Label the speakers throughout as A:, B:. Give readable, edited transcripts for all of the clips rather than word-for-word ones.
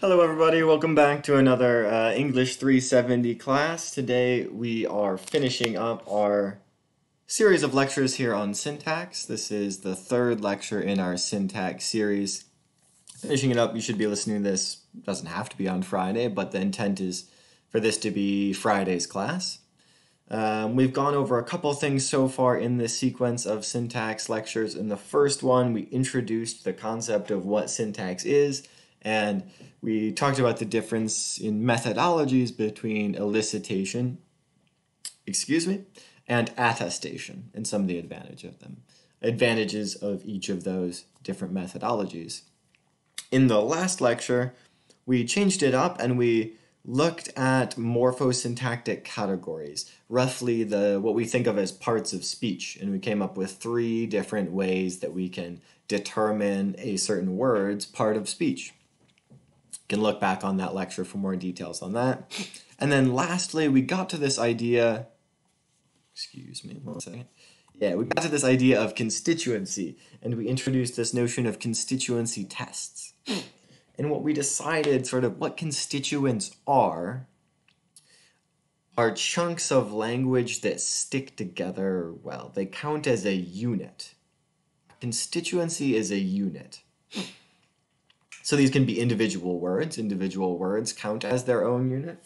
A: Hello, everybody. Welcome back to another English 370 class. Today we are finishing up our series of lectures here on syntax. This is the third lecture in our syntax series. Finishing it up, you should be listening to this. Doesn't have to be on Friday, but the intent is for this to be Friday's class. We've gone over a couple things so far in this sequence of syntax lectures. In the first one, we introduced the concept of what syntax is, and we talked about the difference in methodologies between elicitation, and attestation, and some of the advantages of each of those different methodologies. In the last lecture, we changed it up and we looked at morphosyntactic categories, roughly what we think of as parts of speech, and we came up with 3 different ways that we can determine a certain word's part of speech. You can look back on that lecture for more details on that. And then lastly, we got to this idea, excuse me, one second. Yeah, we got to this idea of constituency, and we introduced this notion of constituency tests. And what we decided, sort of what constituents are chunks of language that stick together well. They count as a unit. Constituency is a unit. So these can be individual words. Individual words count as their own unit.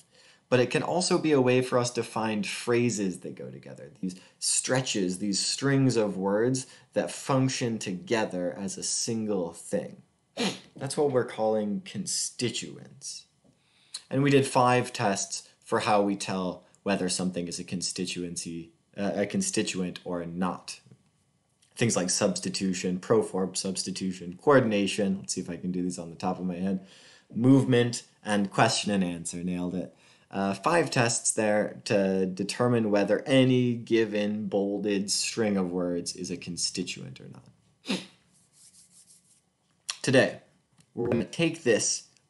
A: But it can also be a way for us to find phrases that go together. These stretches, these strings of words that function together as a single thing. That's what we're calling constituents. And we did 5 tests for how we tell whether something is a constituent or not. Things like substitution, proform substitution, coordination, let's see if I can do these on the top of my head, movement, and question and answer, nailed it. 5 tests there to determine whether any given bolded string of words is a constituent or not. Today, we're going to take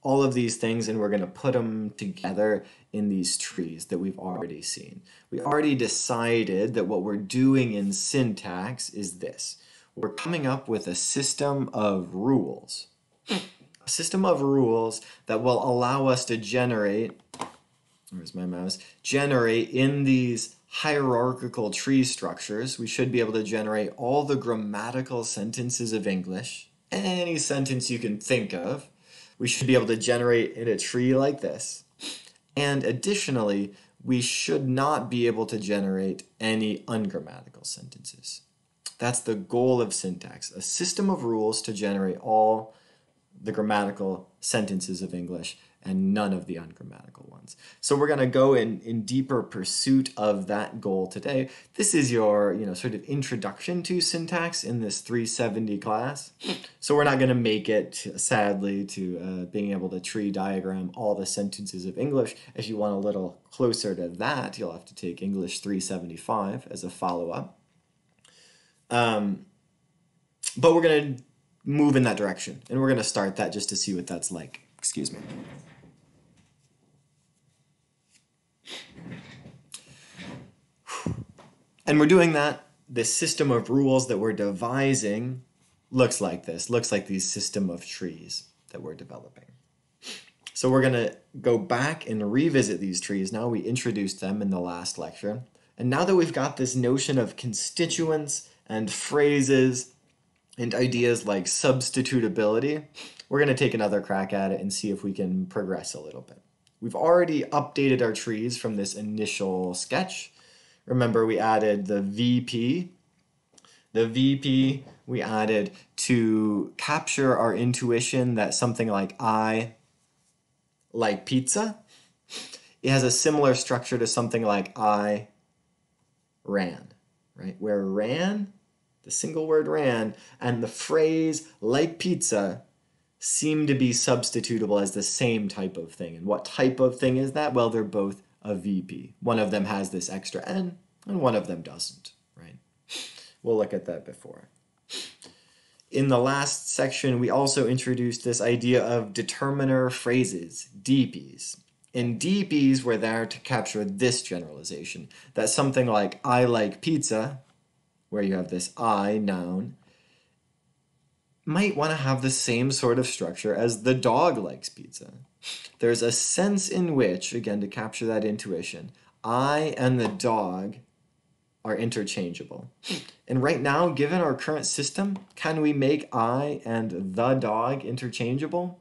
A: all of these things, and we're going to put them together in these trees that we've already seen. We already decided that what we're doing in syntax is this. We're coming up with a system of rules. A system of rules that will allow us to generate, where's my mouse, generate in these hierarchical tree structures. We should be able to generate all the grammatical sentences of English, any sentence you can think of. We should be able to generate in a tree like this. And additionally, we should not be able to generate any ungrammatical sentences. That's the goal of syntax, a system of rules to generate all the grammatical sentences of English and none of the ungrammatical ones. So we're going to go in deeper pursuit of that goal today. This is your sort of introduction to syntax in this 370 class. So we're not going to make it, sadly, to being able to tree diagram all the sentences of English. If you want a little closer to that, you'll have to take English 375 as a follow-up. But we're going to move in that direction, and we're going to start that just to see what that's like. Excuse me. And we're doing that. This system of rules that we're devising looks like this, looks like these system of trees that we're developing. So we're going to go back and revisit these trees. Now we introduced them in the last lecture. And now that we've got this notion of constituents and phrases and ideas like substitutability, we're going to take another crack at it and see if we can progress a little bit. We've already updated our trees from this initial sketch. Remember, we added the VP. The VP we added to capture our intuition that something like I like pizza. It has a similar structure to something like I ran, right? Where ran, the single word ran, and the phrase like pizza seem to be substitutable as the same type of thing. And what type of thing is that? Well, they're both a VP. One of them has this extra N, and one of them doesn't, right? We'll look at that before. In the last section, we also introduced this idea of determiner phrases, DPs. And DPs were there to capture this generalization, that something like I like pizza, where you have this I noun, might want to have the same sort of structure as the dog likes pizza. There's a sense in which, again, to capture that intuition, I and the dog are interchangeable. And right now, given our current system, can we make I and the dog interchangeable?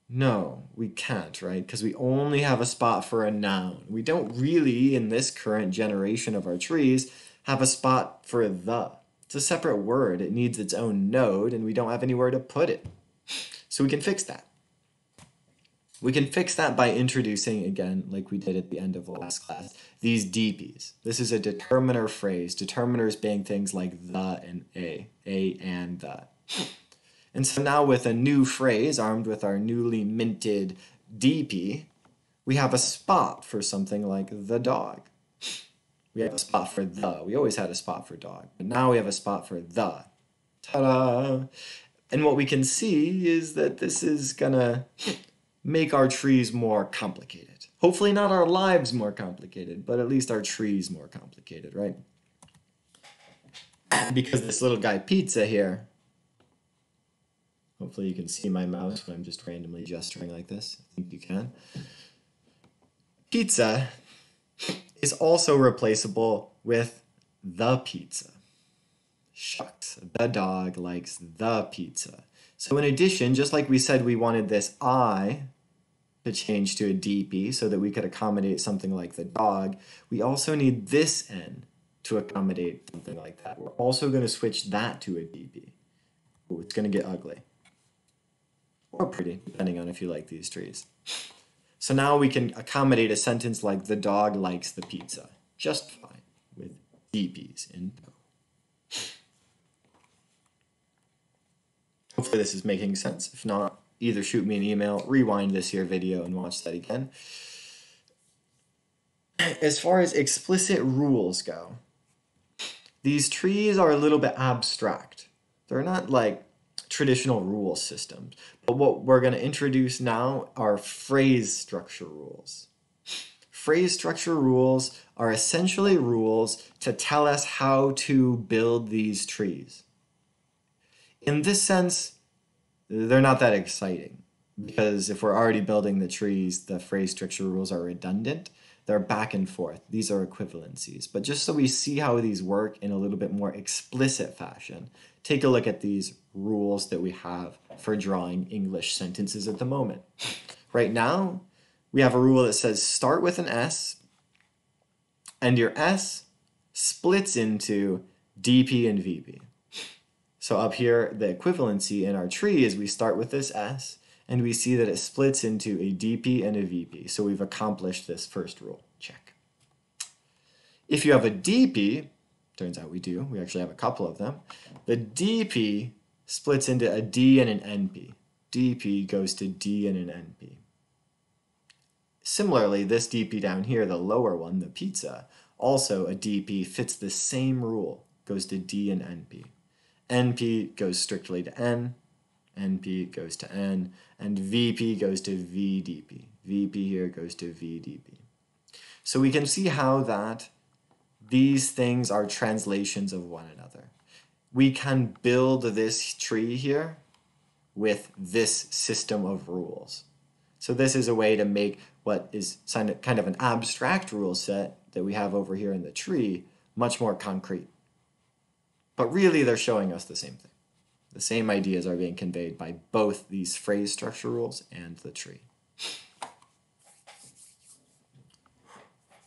A: No, we can't, right? Because we only have a spot for a noun. We don't really, in this current generation of our trees, have a spot for the. It's a separate word. It needs its own node, and we don't have anywhere to put it. So we can fix that. We can fix that by introducing, again, like we did at the end of the last class, these DPs. This is a determiner phrase, determiners being things like the and a and the. And so now with a new phrase, armed with our newly minted DP, we have a spot for something like the dog. We have a spot for the. We always had a spot for dog, but now we have a spot for the. Ta-da! And what we can see is that this is gonna make our trees more complicated. Hopefully not our lives more complicated, but at least our trees more complicated, right? Because this little guy pizza here, hopefully you can see my mouse when I'm just randomly gesturing like this. I think you can. Pizza is also replaceable with the pizza. Shucks, the dog likes the pizza. So in addition, just like we said we wanted this I to change to a DP so that we could accommodate something like the dog, we also need this N to accommodate something like that. We're also going to switch that to a DP. Ooh, it's going to get ugly. Or pretty, depending on if you like these trees. So now we can accommodate a sentence like the dog likes the pizza just fine with DPs in tow. Hopefully this is making sense. If not, either shoot me an email, rewind this here video, and watch that again. As far as explicit rules go, these trees are a little bit abstract. They're not like traditional rule systems. But what we're going to introduce now are phrase structure rules. Phrase structure rules are essentially rules to tell us how to build these trees. In this sense, they're not that exciting because if we're already building the trees, the phrase structure rules are redundant. They're back and forth. These are equivalencies. But just so we see how these work in a little bit more explicit fashion, take a look at these rules that we have for drawing English sentences at the moment. Right now, we have a rule that says start with an S, and your S splits into DP and VP. So up here, the equivalency in our tree is we start with this S, and we see that it splits into a DP and a VP. So we've accomplished this first rule. Check. If you have a DP, turns out we do, we actually have a couple of them, the DP splits into a D and an NP. DP goes to D and an NP. Similarly, this DP down here, the lower one, the pizza, also a DP fits the same rule, goes to D and NP. NP goes strictly to N, NP goes to N, and VP goes to VDP. VP here goes to VDP. So we can see how that these things are translations of one another. We can build this tree here with this system of rules. So this is a way to make what is kind of an abstract rule set that we have over here in the tree much more concrete. But really, they're showing us the same thing. The same ideas are being conveyed by both these phrase structure rules and the tree.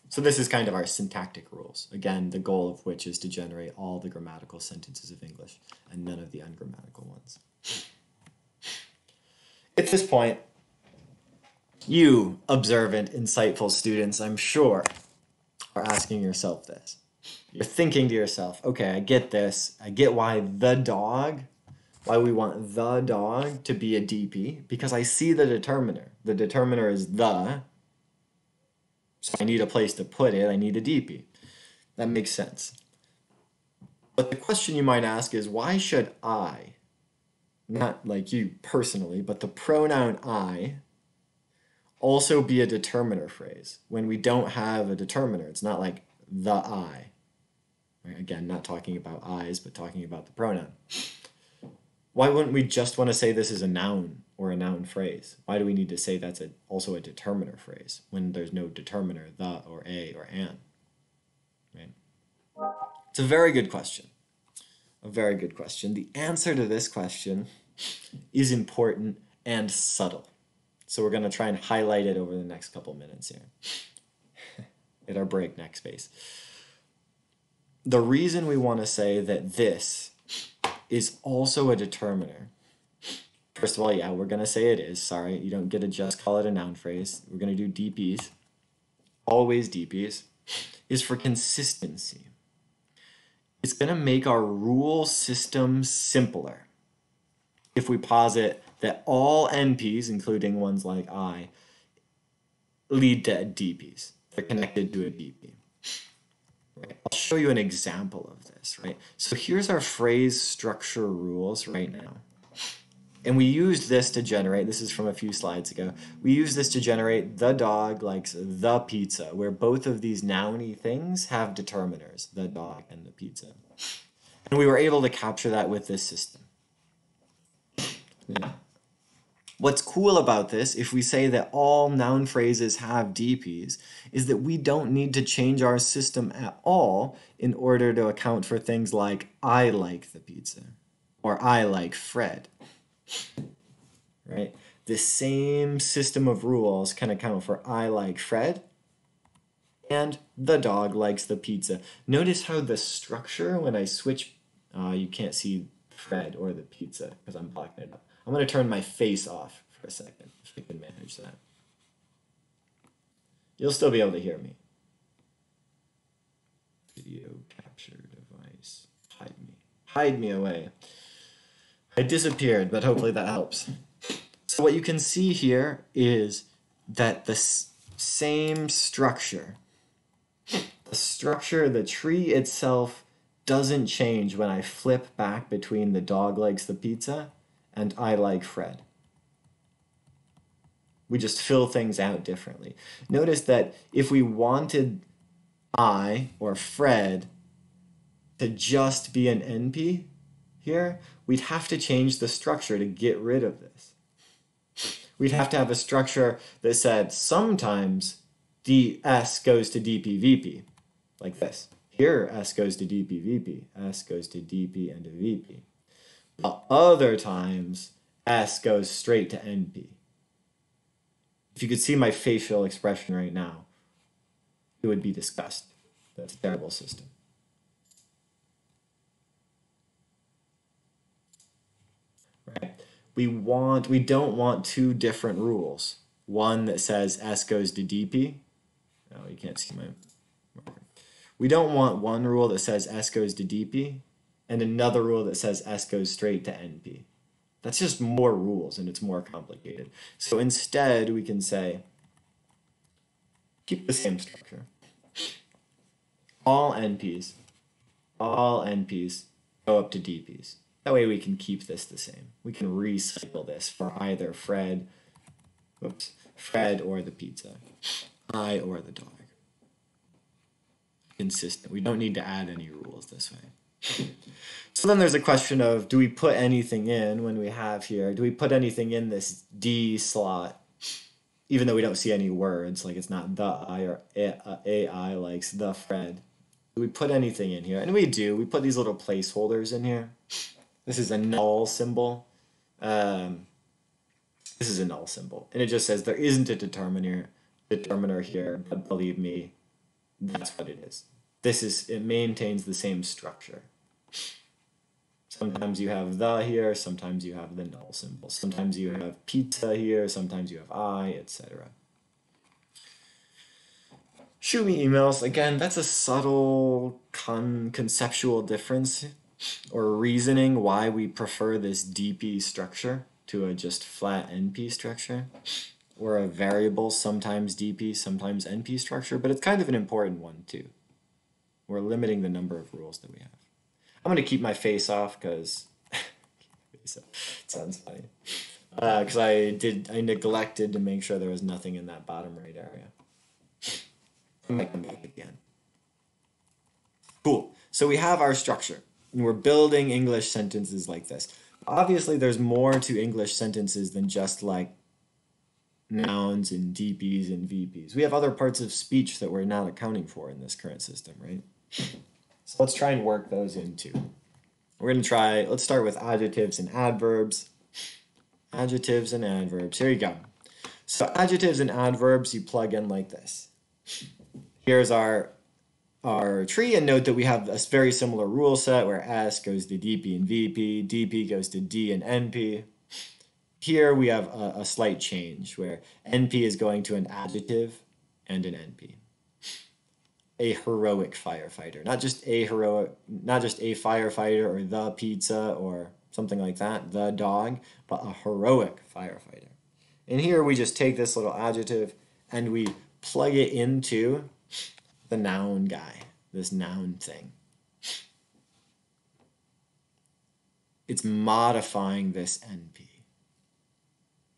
A: So this is kind of our syntactic rules. Again, the goal of which is to generate all the grammatical sentences of English and none of the ungrammatical ones. At this point, you observant, insightful students, I'm sure, are asking yourself this. You're thinking to yourself, okay, I get this. I get why we want the dog to be a DP, because I see the determiner. The determiner is the, so I need a place to put it. I need a DP. That makes sense. But the question you might ask is, why should I, not like you personally, but the pronoun I, also be a determiner phrase when we don't have a determiner? It's not like the I. Right? Again, not talking about I's, but talking about the pronoun. Why wouldn't we just want to say this is a noun or a noun phrase? Why do we need to say that's also a determiner phrase when there's no determiner, the or a or an? Right? It's a very good question. A very good question. The answer to this question is important and subtle. So we're going to try and highlight it over the next couple minutes here at our breakneck space. The reason we want to say that this is also a determiner. First of all, yeah, we're going to say it is. Sorry, you don't get to just call it a noun phrase. We're going to do DPs. Always DPs. Is for consistency. It's going to make our rule system simpler if we posit that all NPs, including ones like I, lead to DPs. They're connected to a DP. Right? I'll show you an example of this, right? So here's our phrase structure rules right now. And we used this to generate, this is from a few slides ago, we used this to generate the dog likes the pizza, where both of these nouny things have determiners, the dog and the pizza. And we were able to capture that with this system. Yeah. What's cool about this, if we say that all noun phrases have DPs, is that we don't need to change our system at all in order to account for things like I like the pizza or I like Fred. Right? The same system of rules can account for I like Fred and the dog likes the pizza. Notice how the structure, when I switch, you can't see Fred or the pizza because I'm blocking it up. I'm going to turn my face off for a second, if I can manage that. You'll still be able to hear me. Video capture device. Hide me. Hide me away. I disappeared, but hopefully that helps. So what you can see here is that the same structure, the tree itself doesn't change when I flip back between the dog likes the pizza and I like Fred. We just fill things out differently. Notice that if we wanted I or Fred to just be an NP here, we'd have to change the structure to get rid of this. We'd have to have a structure that said sometimes S goes to DP-VP, like this. Here, S goes to DP-VP, S goes to DP and to VP. But other times, S goes straight to NP. If you could see my facial expression right now, it would be disgust. That's a terrible system. Right? We don't want two different rules. One that says S goes to DP. Oh, you can't see my marker. We don't want one rule that says S goes to DP and another rule that says S goes straight to NP. That's just more rules and it's more complicated. So instead we can say, keep the same structure. All NPs go up to DPs. That way we can keep this the same. We can recycle this for either Fred or the pizza, I or the dog. Consistent. We don't need to add any rules this way. So then there's a question of, do we put anything in when we have here? Do we put anything in this D slot, even though we don't see any words, like it's not the I or AI likes the Fred? Do we put anything in here? And we do. We put these little placeholders in here. This is a null symbol. This is a null symbol. And it just says there isn't a determiner here, but believe me, that's what it is. It maintains the same structure. Sometimes you have the here, sometimes you have the null symbol. Sometimes you have pizza here, sometimes you have I, etc. Shoot me emails. Again, that's a subtle conceptual difference or reasoning why we prefer this DP structure to a just flat NP structure, or a variable, sometimes DP, sometimes NP structure, but it's kind of an important one too. We're limiting the number of rules that we have. I'm going to keep my face off because it sounds funny. Because I neglected to make sure there was nothing in that bottom right area. I might come back again. Cool. So we have our structure, and we're building English sentences like this. Obviously, there's more to English sentences than just like nouns and DPs and VPs. We have other parts of speech that we're not accounting for in this current system, right? So let's try and work those in too. We're going to try, let's start with adjectives and adverbs. Adjectives and adverbs. Here you go. So adjectives and adverbs, you plug in like this. Here's our tree, and note that we have a very similar rule set where S goes to DP and VP, DP goes to D and NP. Here we have a slight change where NP is going to an adjective and an NP. A heroic firefighter, not just a firefighter or the pizza or something like that, the dog, but a heroic firefighter. And here we just take this little adjective and we plug it into the noun guy, this noun thing. It's modifying this NP.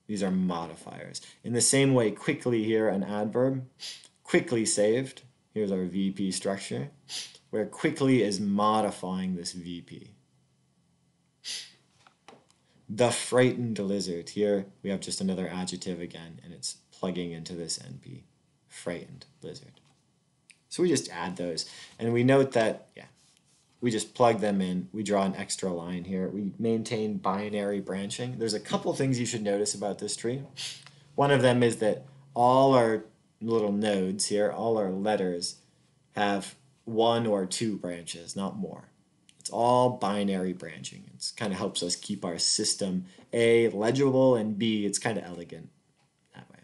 A: These are modifiers. In the same way, quickly here, an adverb, quickly saved. Here's our VP structure, where quickly is modifying this VP. The frightened lizard. Here we have just another adjective again, and it's plugging into this NP, frightened lizard. So we just add those, and we note that, yeah, we just plug them in. We draw an extra line here. We maintain binary branching. There's a couple things you should notice about this tree. One of them is that all our little nodes here, all our letters, have 1 or 2 branches, not more. It's all binary branching. It kind of helps us keep our system A, legible, and B, it's kind of elegant that way.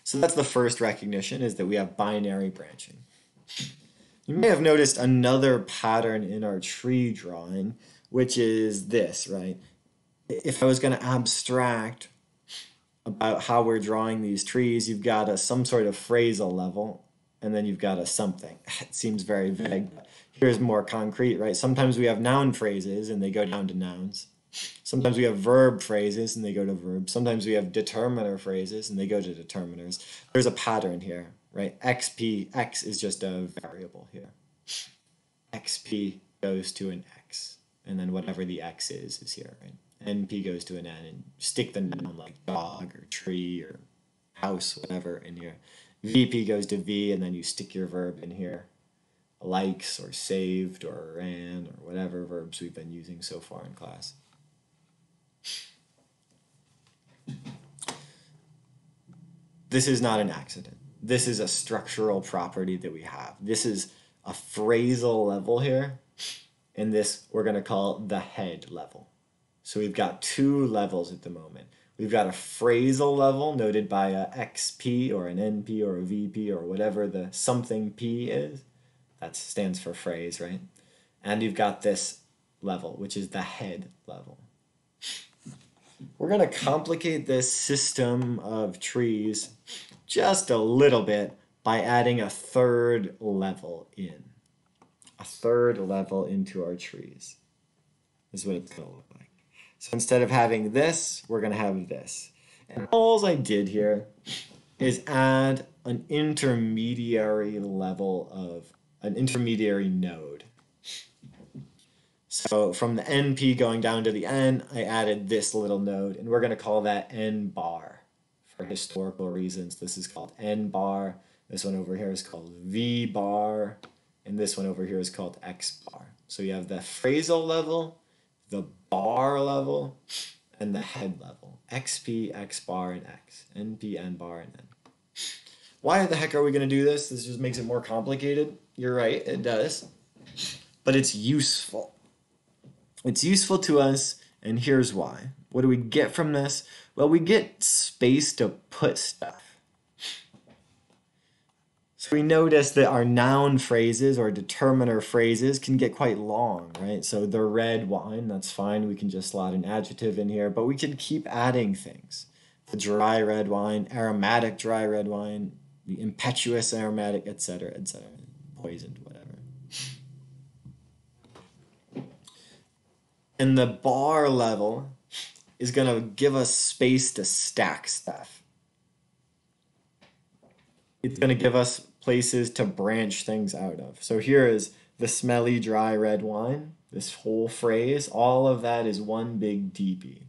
A: So that's the first recognition, is that we have binary branching. You may have noticed another pattern in our tree drawing, which is this, right? If I was going to abstract about how we're drawing these trees, you've got some sort of phrasal level, and then you've got a something. It seems very vague. Here's more concrete, right? Sometimes we have noun phrases, and they go down to nouns. Sometimes we have verb phrases, and they go to verbs. Sometimes we have determiner phrases, and they go to determiners. There's a pattern here, right? XP, X is just a variable here. XP goes to an X, and then whatever the X is here, right? NP goes to an N, and stick the noun like dog or tree or house, whatever, in here. VP goes to V, and then you stick your verb in here. Likes or saved or ran or whatever verbs we've been using so far in class. This is not an accident. This is a structural property that we have. This is a phrasal level here, and this we're going to call the head level. So we've got 2 levels at the moment. We've got a phrasal level noted by a XP or an NP or a VP or whatever the something P is. That stands for phrase, right? And you've got this level, which is the head level. We're going to complicate this system of trees just a little bit by adding a 3rd level in. A 3rd level into our trees. This is what it's going to look like. So instead of having this, we're going to have this. And all I did here is add an intermediary level of an intermediary node. So from the NP going down to the N, I added this little node, and we're going to call that N bar. For historical reasons, this is called N bar. This one over here is called V bar, and this one over here is called X bar. So you have the phrasal level, the bar level, and the head level. XP, X bar, and X. NP, N bar, and N. Why the heck are we going to do this? This just makes it more complicated. You're right, it does. But it's useful. It's useful to us, and here's why. What do we get from this? Well, we get space to put stuff. So we notice that our noun phrases or determiner phrases can get quite long, right? So the red wine, that's fine. We can just slot an adjective in here, but we can keep adding things. The dry red wine, aromatic dry red wine, the impetuous aromatic, etc., etc., poisoned, whatever. And the bar level is going to give us space to stack stuff. It's going to give us places to branch things out of. So here is the smelly, dry red wine. This whole phrase, all of that is one big DP.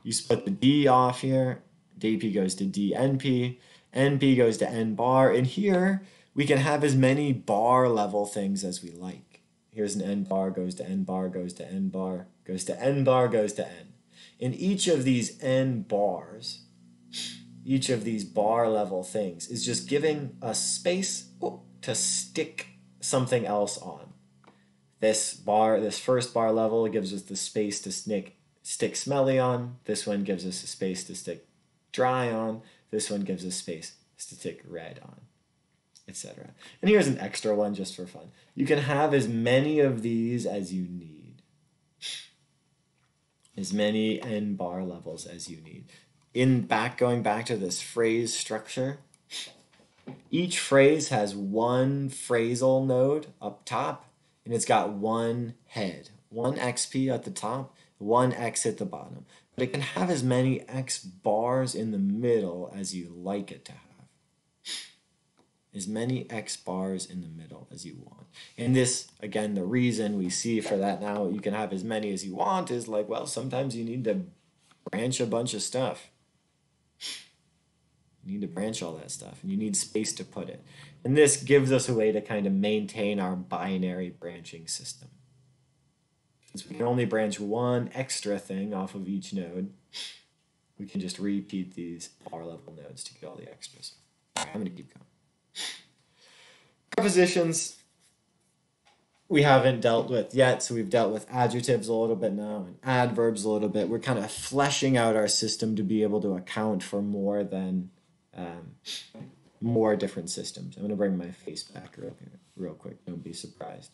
A: You split the D off here. DP goes to DNP. NP goes to N bar. And here we can have as many bar level things as we like. Here's an N bar, goes to N bar, goes to N bar, goes to N bar, goes to N. In each of these N bars, each of these bar level things is just giving us space to stick something else on. This first bar level gives us the space to stick smelly on. This one gives us a space to stick dry on. This one gives us space to stick red on, etc. And here's an extra one just for fun. You can have as many of these as you need. As many N bar levels as you need. Going back to this phrase structure, each phrase has one phrasal node up top, and it's got one head, one XP at the top, one X at the bottom. But it can have as many X bars in the middle as you like it to have. As many X bars in the middle as you want. And this, again, the reason we see for that now, you can have as many as you want is like, well, sometimes you need to branch a bunch of stuff. You need to branch all that stuff, and you need space to put it. And this gives us a way to kind of maintain our binary branching system. Since we can only branch one extra thing off of each node, we can just repeat these bar level nodes to get all the extras. All right, I'm going to keep going. Prepositions we haven't dealt with yet, so we've dealt with adjectives a little bit now and adverbs a little bit. We're kind of fleshing out our system to be able to account for more different systems. I'm going to bring my face back real quick. Don't be surprised.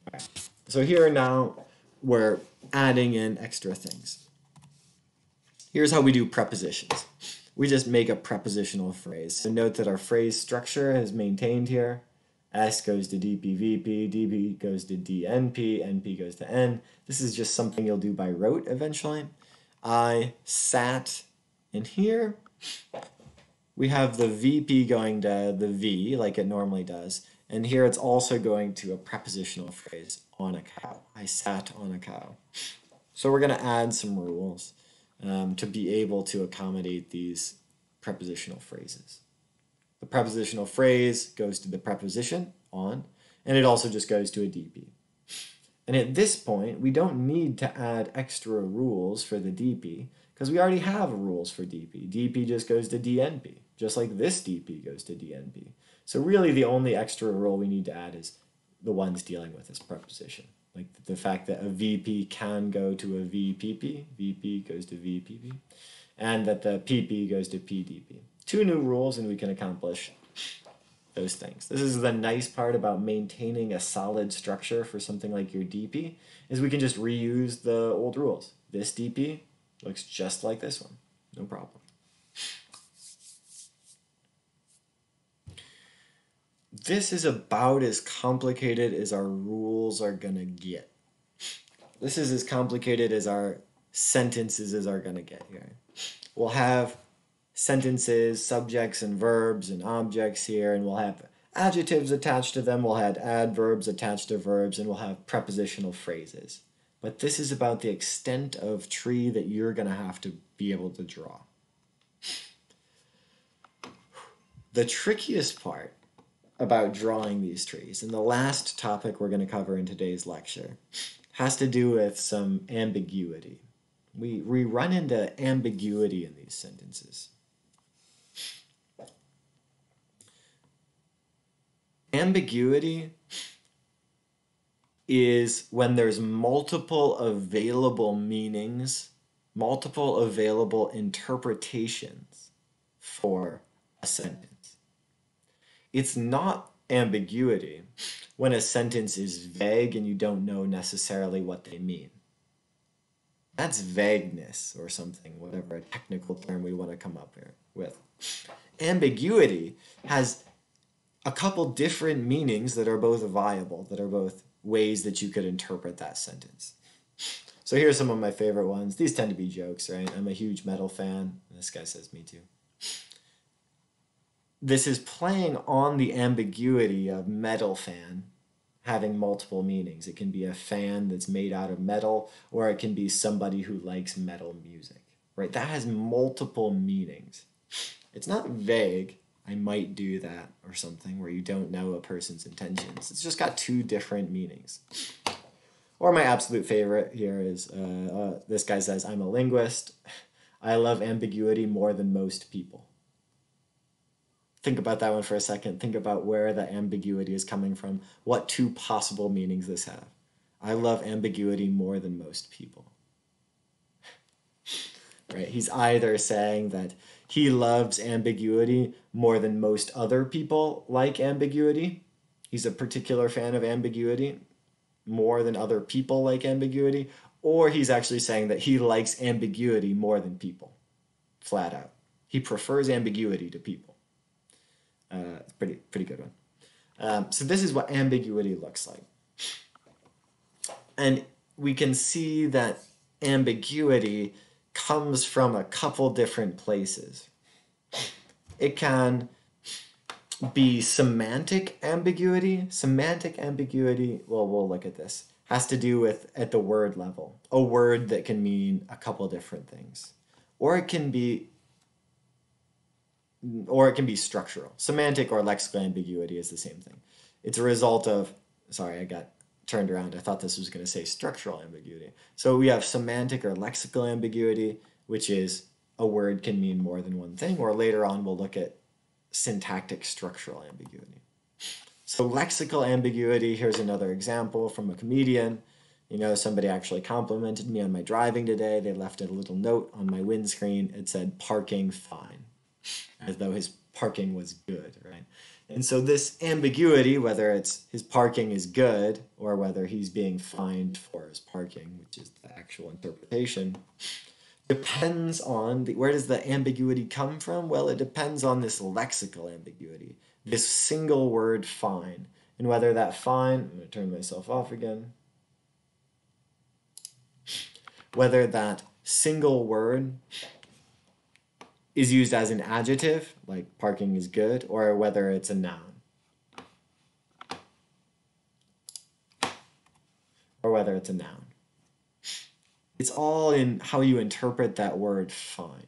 A: All right. So here now we're adding in extra things. Here's how we do prepositions. We just make a prepositional phrase. So note that our phrase structure is maintained here. S goes to DP-VP, DP goes to DNP, NP goes to N. This is just something you'll do by rote eventually. I sat in here. We have the VP going to the V like it normally does. And here it's also going to a prepositional phrase, on a cow. I sat on a cow. So we're going to add some rules to be able to accommodate these prepositional phrases. The prepositional phrase goes to the preposition, on, and it also just goes to a DP. And at this point, we don't need to add extra rules for the DP because we already have rules for DP. DP just goes to DNP, just like this DP goes to DNP. So really the only extra rule we need to add is the ones dealing with this preposition. Like the fact that a VP can go to a VPP, VP goes to VPP, and that the PP goes to PDP. 2 new rules and we can accomplish those things. This is the nice part about maintaining a solid structure for something like your DP, is we can just reuse the old rules. This DP looks just like this one, no problem. This is about as complicated as our rules are gonna get. This is as complicated as our sentences are gonna get here. We'll have sentences, subjects and verbs and objects here, and we'll have adjectives attached to them, we'll have adverbs attached to verbs, and we'll have prepositional phrases. But this is about the extent of tree that you're gonna have to be able to draw. The trickiest part about drawing these trees, and the last topic we're going to cover in today's lecture, has to do with some ambiguity. We run into ambiguity in these sentences. Ambiguity is when there's multiple available meanings, multiple available interpretations for a sentence. It's not ambiguity when a sentence is vague and you don't know necessarily what they mean. That's vagueness or something, whatever a technical term we want to come up here with. Ambiguity has a couple different meanings that are both viable, that are both ways that you could interpret that sentence. So here's some of my favorite ones. These tend to be jokes, right? I'm a huge metal fan. This guy says me too. this is playing on the ambiguity of metal fan having multiple meanings. It can be a fan that's made out of metal, or it can be somebody who likes metal music, right? That has multiple meanings. It's not vague. I might do that or something where you don't know a person's intentions. It's just got two different meanings. Or my absolute favorite here is this guy says, I'm a linguist. I love ambiguity more than most people. Think about that one for a second. Think about where the ambiguity is coming from. What two possible meanings this have? I love ambiguity more than most people. Right? He's either saying that he loves ambiguity more than most other people like ambiguity. He's a particular fan of ambiguity more than other people like ambiguity. Or he's actually saying that he likes ambiguity more than people. Flat out. He prefers ambiguity to people. It's pretty good one. So this is what ambiguity looks like. And we can see that ambiguity comes from a couple different places. It can be semantic ambiguity. Semantic ambiguity, well, we'll look at this, has to do with at the word level. A word that can mean a couple different things. Or it can be structural. Semantic or lexical ambiguity is the same thing. It's a result of, sorry, I got turned around. I thought this was going to say structural ambiguity. So we have semantic or lexical ambiguity, which is a word can mean more than one thing, or later on we'll look at syntactic structural ambiguity. So lexical ambiguity, here's another example from a comedian. You know, somebody actually complimented me on my driving today. They left a little note on my windscreen. It said, parking fine, as though his parking was good, right? And so this ambiguity, whether it's his parking is good or whether he's being fined for his parking, which is the actual interpretation, depends on where does the ambiguity come from? Well, it depends on this lexical ambiguity, this single word fine, and whether that fine, I'm going to turn myself off again, whether that single word is used as an adjective, like parking is good, or whether it's a noun. Or whether it's a noun. It's all in how you interpret that word fine.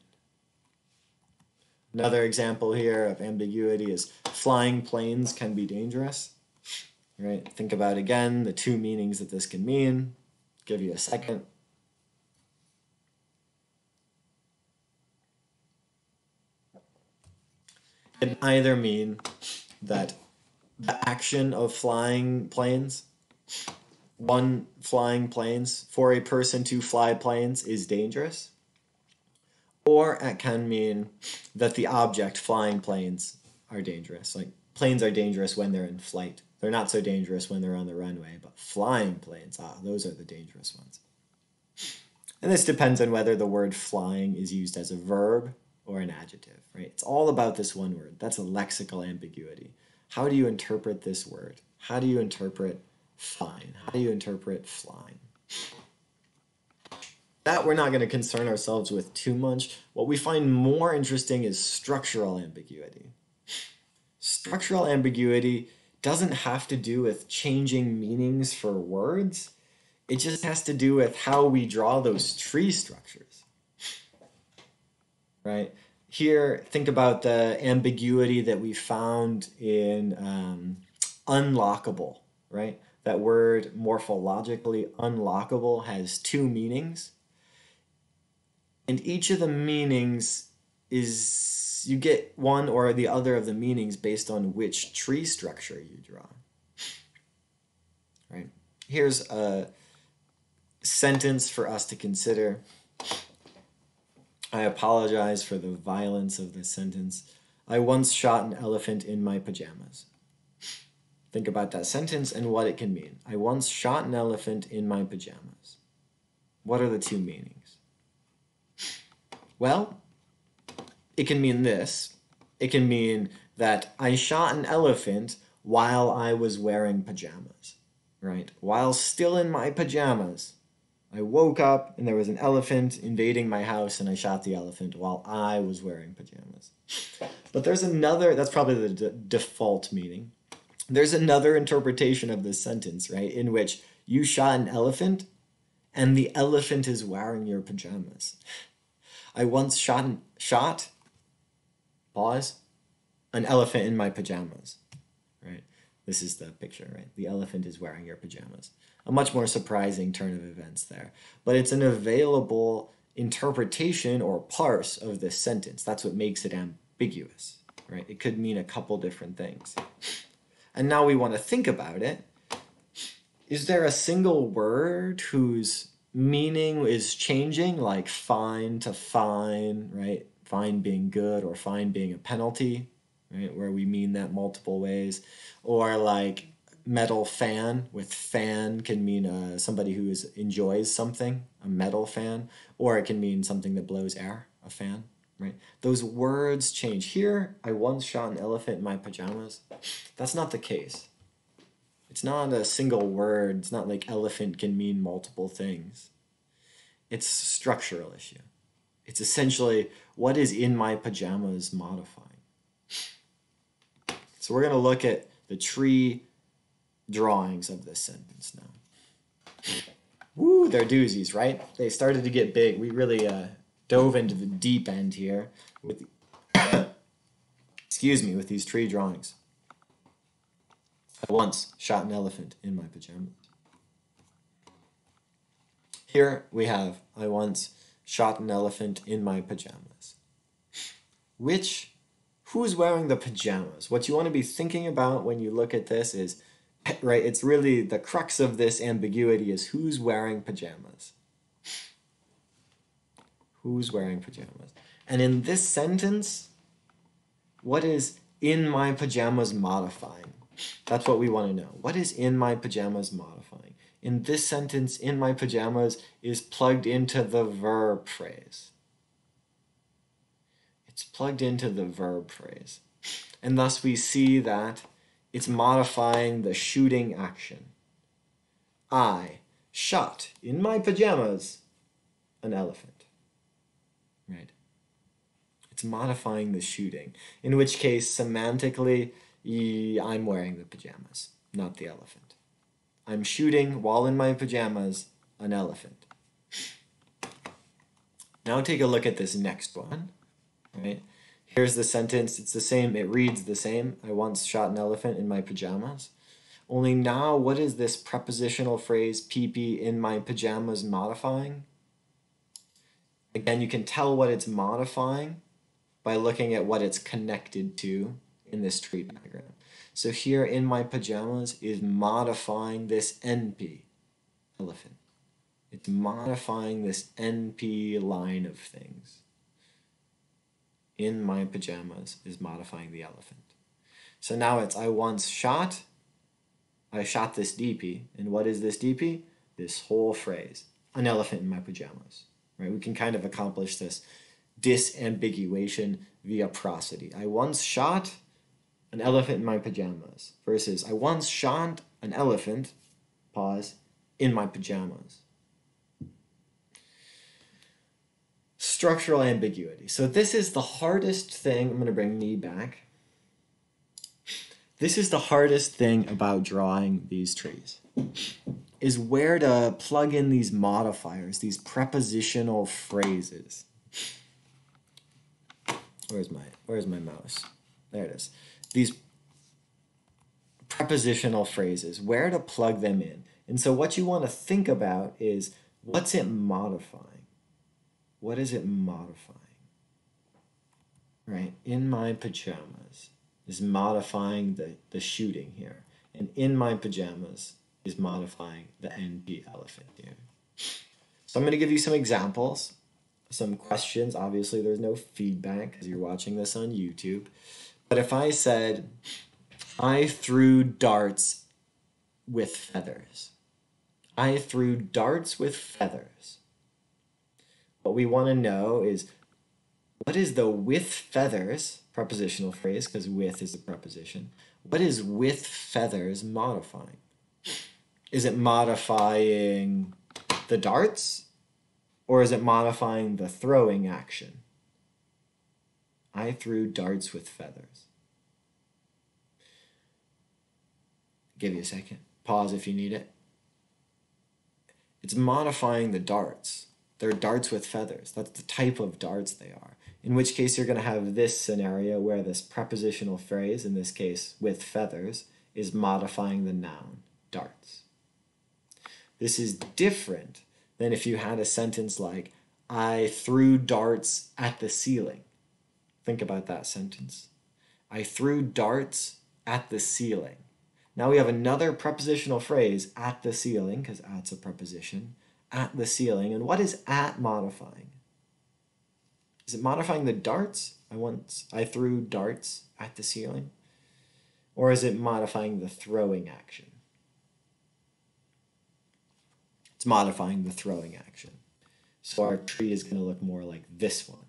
A: Another example here of ambiguity is flying planes can be dangerous. Right? Think about again the two meanings that this can mean. Give you a second. It can either mean that the action of flying planes, for a person to fly planes is dangerous, or it can mean that the object flying planes are dangerous. Like planes are dangerous when they're in flight. They're not so dangerous when they're on the runway, but flying planes, those are the dangerous ones. And this depends on whether the word flying is used as a verb or an adjective, right? It's all about this one word. That's a lexical ambiguity. How do you interpret this word? How do you interpret fine? How do you interpret flying? That we're not going to concern ourselves with too much. What we find more interesting is structural ambiguity. Structural ambiguity doesn't have to do with changing meanings for words. It just has to do with how we draw those tree structures. Right? Here, think about the ambiguity that we found in unlockable, right? That word morphologically unlockable has two meanings. And each of the meanings is, you get one or the other of the meanings based on which tree structure you draw. Right? Here's a sentence for us to consider. I apologize for the violence of this sentence. I once shot an elephant in my pajamas. Think about that sentence and what it can mean. I once shot an elephant in my pajamas. What are the two meanings? Well, it can mean this. It can mean that I shot an elephant while I was wearing pajamas, right? While still in my pajamas, I woke up and there was an elephant invading my house and I shot the elephant while I was wearing pajamas. But there's another, that's probably the default meaning. There's another interpretation of this sentence, right, in which you shot an elephant and the elephant is wearing your pajamas. I once shot, pause, an elephant in my pajamas, right? This is the picture, right? The elephant is wearing your pajamas. A much more surprising turn of events there. But it's an available interpretation or parse of this sentence. That's what makes it ambiguous, right? It could mean a couple different things. And now we want to think about it. Is there a single word whose meaning is changing, like fine to fine, right? Fine being good or fine being a penalty, right? Where we mean that multiple ways. Or like metal fan, with fan can mean somebody who enjoys something, a metal fan, or it can mean something that blows air, a fan, right? Those words change. Here, I once shot an elephant in my pajamas. That's not the case. It's not a single word. It's not like elephant can mean multiple things. It's a structural issue. It's essentially what is in my pajamas modifying. So we're going to look at the tree drawings of this sentence now. Woo, they're doozies, right? They started to get big. We really dove into the deep end here with, with these tree drawings. I once shot an elephant in my pajamas. Here we have, I once shot an elephant in my pajamas. Who's wearing the pajamas? What you want to be thinking about when you look at this is, right, it's really the crux of this ambiguity is who's wearing pajamas? Who's wearing pajamas? And in this sentence, what is in my pajamas modifying? That's what we want to know. What is in my pajamas modifying? In this sentence, in my pajamas is plugged into the verb phrase. It's plugged into the verb phrase. And thus we see that it's modifying the shooting action. I shot in my pajamas an elephant. Right? It's modifying the shooting. In which case, semantically, I'm wearing the pajamas, not the elephant. I'm shooting, while in my pajamas, an elephant. Now take a look at this next one. Right? Here's the sentence. It's the same. It reads the same. I once shot an elephant in my pajamas. Only now, what is this prepositional phrase, pee-pee in my pajamas, modifying? Again, you can tell what it's modifying by looking at what it's connected to in this tree diagram. So here, in my pajamas, is modifying this NP, elephant. It's modifying this NP line of things. In my pajamas is modifying the elephant. So now it's I once shot, I shot this DP, and what is this DP? This whole phrase, an elephant in my pajamas. Right? We can kind of accomplish this disambiguation via prosody. I once shot an elephant in my pajamas versus I once shot an elephant, pause, in my pajamas. Structural ambiguity. So this is the hardest thing. I'm going to bring me back. This is the hardest thing about drawing these trees, is where to plug in these modifiers, these prepositional phrases. Where's my mouse? There it is. These prepositional phrases, where to plug them in. And so what you want to think about is, what's it modifying? What is it modifying? Right? In my pajamas is modifying the shooting here. And in my pajamas is modifying the NP elephant here. So I'm going to give you some examples, some questions. Obviously, there's no feedback because you're watching this on YouTube. But if I said, I threw darts with feathers. I threw darts with feathers. What we want to know is, what is the with feathers, prepositional phrase, because with is a preposition. What is with feathers modifying? Is it modifying the darts, or is it modifying the throwing action? I threw darts with feathers. Give you a second. Pause if you need it. It's modifying the darts. They're darts with feathers. That's the type of darts they are. In which case you're going to have this scenario where this prepositional phrase, in this case with feathers, is modifying the noun, darts. This is different than if you had a sentence like, I threw darts at the ceiling. Think about that sentence. I threw darts at the ceiling. Now we have another prepositional phrase, at the ceiling, because at's a preposition, at the ceiling. And what is at modifying? Is it modifying the darts? I threw darts at the ceiling. Or is it modifying the throwing action? It's modifying the throwing action. So our tree is going to look more like this one.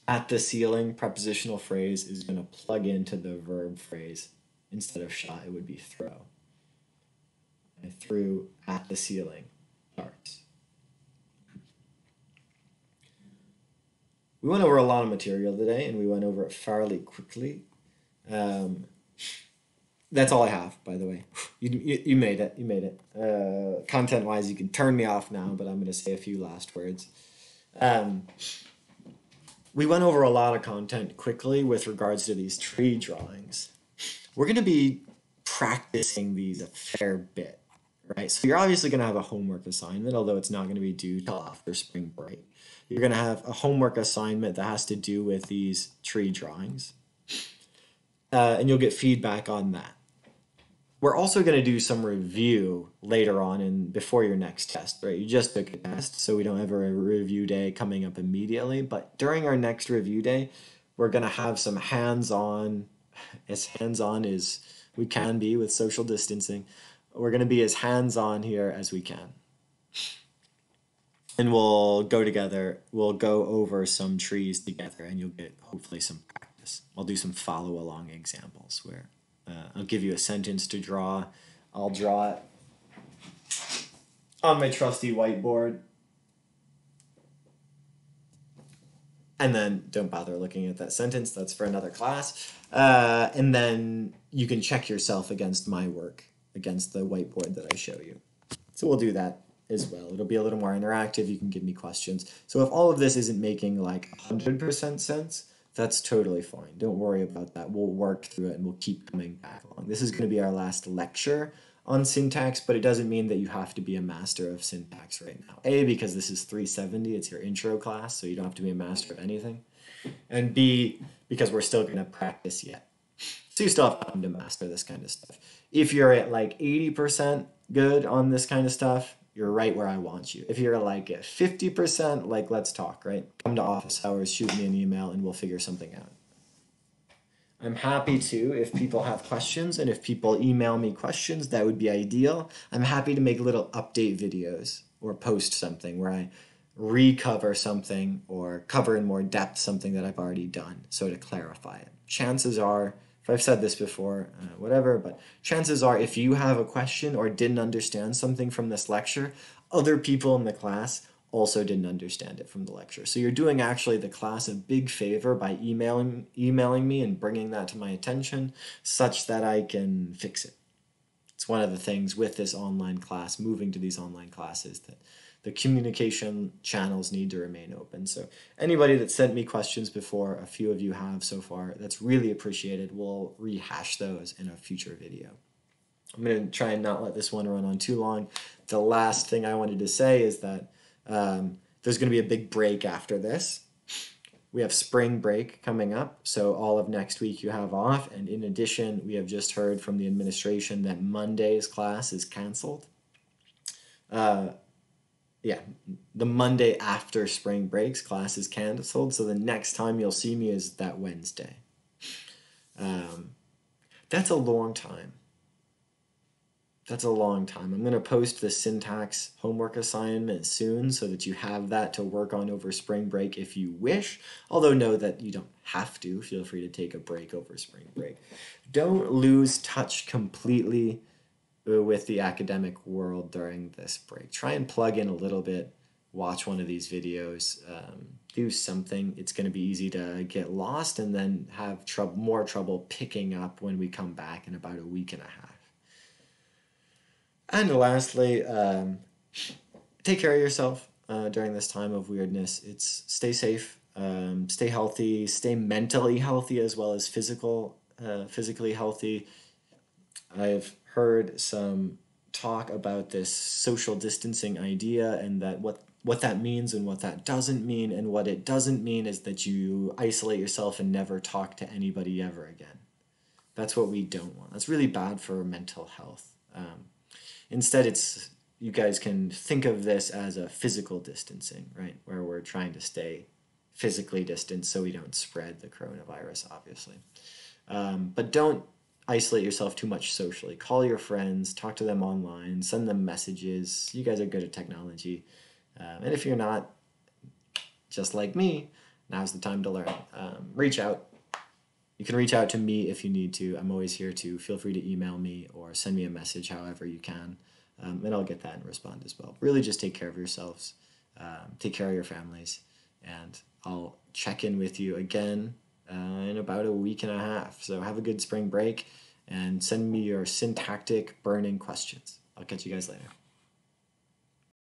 A: At the ceiling, prepositional phrase is going to plug into the verb phrase. Instead of shot, it would be throw. I threw at the ceiling darts. We went over a lot of material today, and we went over it fairly quickly. That's all I have, by the way. You made it. You made it. Content-wise, you can turn me off now, but I'm going to say a few last words. We went over a lot of content quickly with regards to these tree drawings. We're going to be practicing these a fair bit, right? So you're obviously going to have a homework assignment, although it's not going to be due till after spring break. You're going to have a homework assignment that has to do with these tree drawings, and you'll get feedback on that. We're also going to do some review later on and before your next test, right? You just took a test, so we don't have a review day coming up immediately, but during our next review day, we're going to have some hands-on, as hands-on as we can be with social distancing. We're going to be as hands-on here as we can. And we'll go together, we'll go over some trees together, and you'll get hopefully some practice. I'll do some follow-along examples where I'll give you a sentence to draw. I'll draw it on my trusty whiteboard. And then don't bother looking at that sentence. That's for another class. And then you can check yourself against my work, against the whiteboard that I show you. So we'll do that as well. It'll be a little more interactive. You can give me questions. So if all of this isn't making like 100% sense, that's totally fine. Don't worry about that. We'll work through it and we'll keep coming back along. This is going to be our last lecture on syntax, but it doesn't mean that you have to be a master of syntax right now. A, because this is 370, it's your intro class, so you don't have to be a master of anything. And B, because we're still going to practice yet. So you still have time to master this kind of stuff. If you're at like 80% good on this kind of stuff, you're right where I want you. If you're like at 50%, like let's talk, right? Come to office hours, shoot me an email, and we'll figure something out. I'm happy to, if people have questions, and if people email me questions, that would be ideal. I'm happy to make little update videos or post something where I recover something or cover in more depth something that I've already done, so to clarify it. Chances are, if I've said this before, whatever, but chances are if you have a question or didn't understand something from this lecture, other people in the class also didn't understand it from the lecture. So you're doing actually the class a big favor by emailing me and bringing that to my attention such that I can fix it. It's one of the things with this online class, moving to these online classes, that the communication channels need to remain open. So anybody that sent me questions before, a few of you have so far, that's really appreciated. We'll rehash those in a future video. I'm going to try and not let this one run on too long. The last thing I wanted to say is that there's going to be a big break after this. We have spring break coming up, so all of next week you have off. And in addition, we have just heard from the administration that Monday's class is canceled. The Monday after spring breaks, class is canceled, so the next time you'll see me is that Wednesday. That's a long time. That's a long time. I'm going to post the syntax homework assignment soon so that you have that to work on over spring break if you wish. Although know that you don't have to. Feel free to take a break over spring break. Don't lose touch completely with the academic world during this break. Try and plug in a little bit, watch one of these videos, do something. It's going to be easy to get lost and then have more trouble picking up when we come back in about a week and a half. And lastly, take care of yourself during this time of weirdness. It's stay safe, stay healthy, stay mentally healthy as well as physically healthy. I've heard some talk about this social distancing idea and that what that means and what that doesn't mean. And what it doesn't mean is that you isolate yourself and never talk to anybody ever again. That's what we don't want. That's really bad for mental health. Instead, you guys can think of this as a physical distancing, right? Where we're trying to stay physically distant so we don't spread the coronavirus, obviously. But don't isolate yourself too much socially. Call your friends, talk to them online, send them messages. You guys are good at technology. And if you're not, just like me, now's the time to learn. Reach out. You can reach out to me if you need to. I'm always here to feel free to email me or send me a message however you can. And I'll get that and respond as well. Really just take care of yourselves. Take care of your families. And I'll check in with you again in about a week and a half. So have a good spring break and send me your syntactic burning questions. I'll catch you guys later.